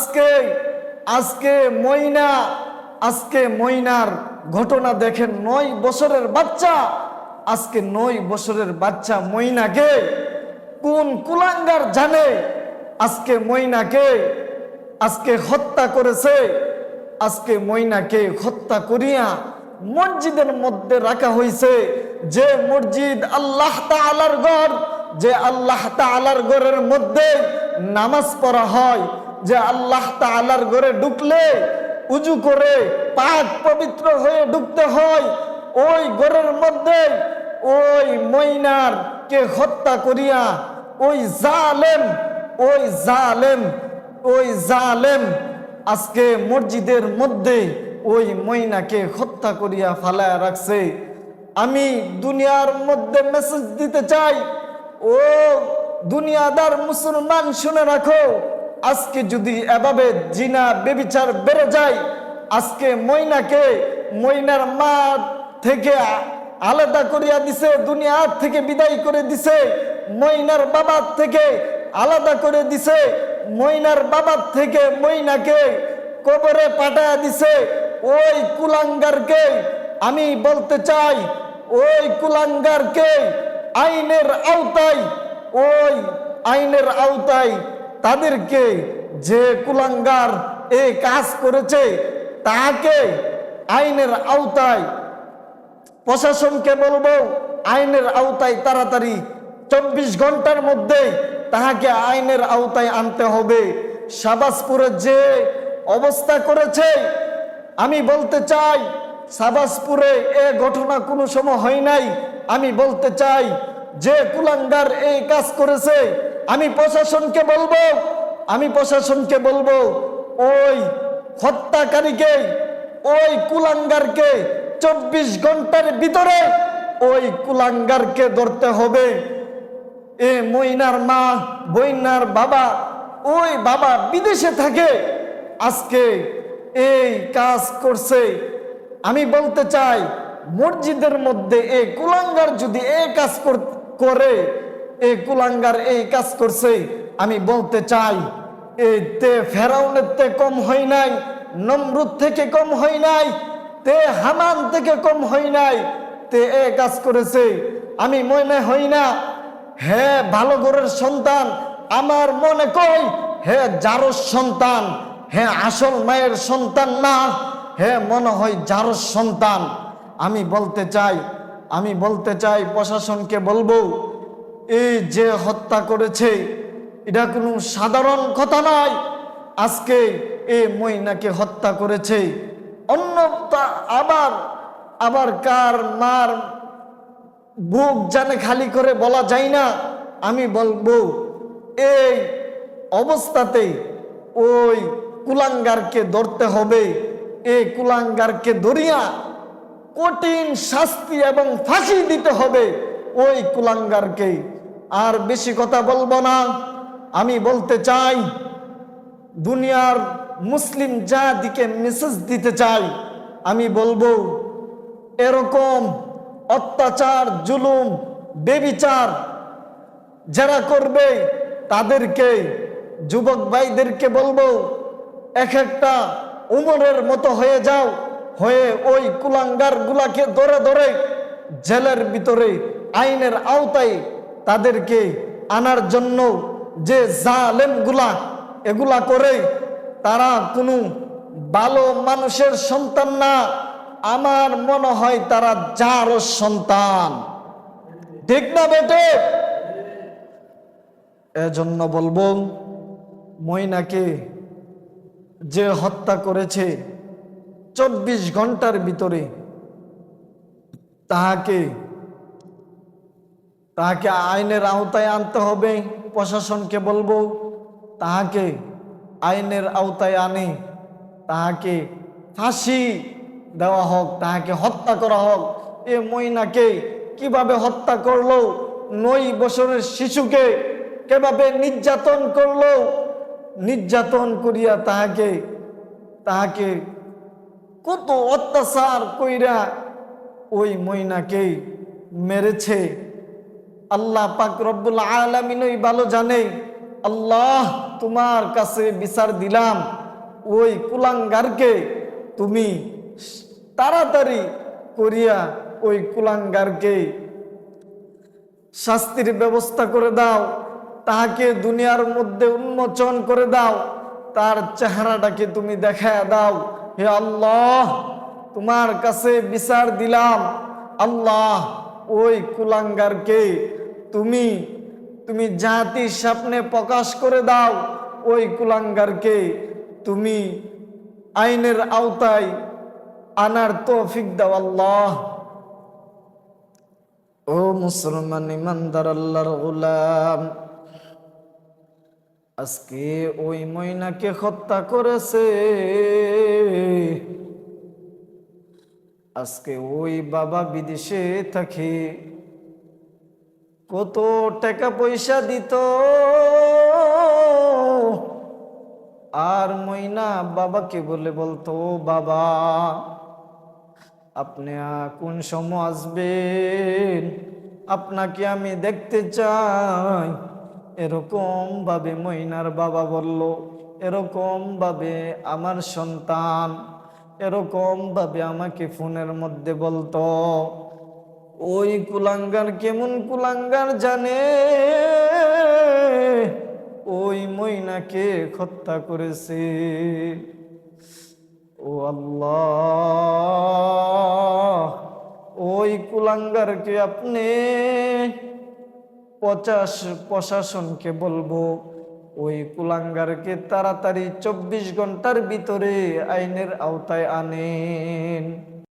আজকে আজকে ময়নার ঘটনা দেখেন। 9 বছরের বাচ্চা, আজকে 9 বছরের বাচ্চা ময়নাকে কোন কুলাঙ্গার জানে আজকে ময়নাকে আজকে হত্যা করেছে। আজকে ময়নাকে হত্যা করিয়া মসজিদের মধ্যে রাখা হয়েছে, যে মসজিদ আল্লাহ তাআলার ঘর, যে আল্লাহ তাআলার ঘরের মধ্যে নামাজ পড়া হয়, যে আল্লাহ তাআলার ঘরে ঢুকলে উজু করে পাক পবিত্র হয়ে ঢুকতে হয়। ওই ঘরের মধ্যে ওই ময়নার কে হত্যা করিয়া ওই জালেম আজকে মসজিদের মধ্যে ওই ময়নাকে হত্যা করিয়া ফালায়া রাখছে। আমি দুনিয়ার মধ্যে মেসেজ দিতে চাই, ও দুনিয়াদার মুসলমান শুনে রাখো, আজকে যদি এভাবে জিনা বেবিচার বেড়ে যায়, আজকে ময়নার মা থেকে আলাদা করিয়া দিছে, দুনিয়ার থেকে বিদায় করে দিছে, ময়নার বাবার থেকে আলাদা করে দিছে, ময়নার বাবার থেকে ময়নাকে কবরে পাঠায়া দিছে। ওই কুলাঙ্গারকে আমি বলতে চাই, ওই কুলাঙ্গারকে আইনের আওতায় তাদেরকে, যে কুলাঙ্গার এই কাজ করেছে তাকে আইনের আওতায়, প্রশাসনকে বলবো আইনের আওতায় তাড়াতাড়ি 24 ঘন্টার মধ্যে তাহাকে আইনের আওতায় আনতে হবে। শাহবাজপুরে যে অবস্থা করেছে, আমি বলতে চাই শাহবাজপুরে এ ঘটনা কোনো সময় হয় নাই। আমি বলতে চাই যে কুলাঙ্গার এই কাজ করেছে, আমি প্রশাসনকে বলবো ওই হত্যাকারীকে, ওই কুলাঙ্গারকে 24 ঘন্টার ভিতরে ওই কুলাঙ্গারকে ধরতে হবে। এ ময়নার মা, বইনার বাবা, ওই বাবা বিদেশে থাকে, আজকে এই কাজ করছে। আমি বলতে চাই মসজিদের মধ্যে এই কুলাঙ্গার যদি এই কাজ করে, এই কুলাঙ্গার এই কাজ করছে, আমি বলতে চাই এতে ফেরাউনের থেকে কম হয় নাই, নমরুদ থেকে কম হয় নাই, তে হামান থেকে কম হয় নাই, তে এ কাজ করেছে। আমি মনে হই না হে ভালো ঘরের সন্তান, আমার মনে কই হে জারস সন্তান, হে আসল মায়ের সন্তান না, হে মনে হয় জারস সন্তান। আমি বলতে চাই প্রশাসনকে বলবো, এই যে হত্যা করেছে এটা কোনো সাধারণ কথা নয়। আজকে এই ময়নাকে হত্যা করেছে, অন্যটা আবার কার মার বুক জানে খালি করে বলা যায় না। আমি বলবো এই অবস্থাতে ওই কুলাঙ্গারকে ধরতে হবে, এই কুলাঙ্গারকে ধরিয়া কঠিন শাস্তি এবং ফাঁসি দিতে হবে ওই কুলাঙ্গারকে। আর বেশি কথা বলবো না। আমি বলতে চাই দুনিয়ার মুসলিম জাতিকে মেসেজ দিতে চাই, আমি বলবো এরকম অত্যাচার, জুলুম, বেবিচার যারা করবে তাদেরকে, যুবক ভাইদেরকে বলবো এক একটা উমরের মতো হয়ে যাও, হয়ে ওই কুলাঙ্গার গুলাকে ধরে ধরে জেলের ভিতরে আইনের আওতায় তাদেরকে আনার জন্য। যে জালেম গুলা এগুলা করে, তারা কোনো ভালো মানুষের সন্তান না, আমার মনে হয় তারা জারস সন্তান। ঠিক না বেটে? এজন্য বলবো ময়নাকে যে হত্যা করেছে 24 ঘন্টার ভিতরে তাহাকে আইনের আওতায় আনতে হবে। প্রশাসনকে বলবো তাহাকে আইনের আওতায় আনে, তাহাকে ফাঁসি দেওয়া হোক, তাহাকে হত্যা করা হোক। এ ময়নাকে কিভাবে হত্যা করলো, 9 বছরের শিশুকে কিভাবে নির্যাতন করলো, নির্যাতন করিয়া তাহাকে কত অত্যাচার কইরা ওই ময়নাকে মেরেছে। আল্লাহ পাক রব্বুল আলামিনই ভালো জানে। আল্লাহ তোমার কাছে বিচার দিলাম, ওই কুলাঙ্গারকে তুমি তাড়াতাড়ি করিয়া ওই কুলাঙ্গারকে শাস্তির ব্যবস্থা করে দাও, তাহাকে দুনিয়ার মধ্যে উন্মোচন করে দাও, তার চেহারাটাকে তুমি দেখায় দাও। হে আল্লাহ, তোমার কাছে বিচার দিলাম, আল্লাহ ওই কুলাঙ্গারকে তুমি তুমি জাতির সামনে প্রকাশ করে দাও, ওই কুলাঙ্গারকে তুমি আইনের আওতায় আনার তৌফিক দাও আল্লাহ। ও মুসলমান ইমানদার আল্লাহর গোলাম, আজকে ওই ময়নাকে হত্যা করেছে, আজকে ওই বাবা বিদেশে থাকে, কত টাকা পয়সা দিত, আর ময়না বাবাকে বলে বলতো, বাবা আপনি কোন সময় আসবেন, আপনাকে আমি দেখতে চাই। এরকম ভাবে ময়নার বাবা বলল, এরকম ভাবে আমার সন্তান এরকম ভাবে আমাকে ফোনের মধ্যে বলতো। ওই কুলাঙ্গার কেমন কুলাঙ্গার জানে, ওই ময়নাকে হত্যা করেছে। ও আল্লাহ, ওই কুলাঙ্গারকে আপনি প্রশাসনকে বলবো, ওই কুলাঙ্গারকে তাড়াতাড়ি 24 ঘন্টার ভিতরে আইনের আওতায় আনেন।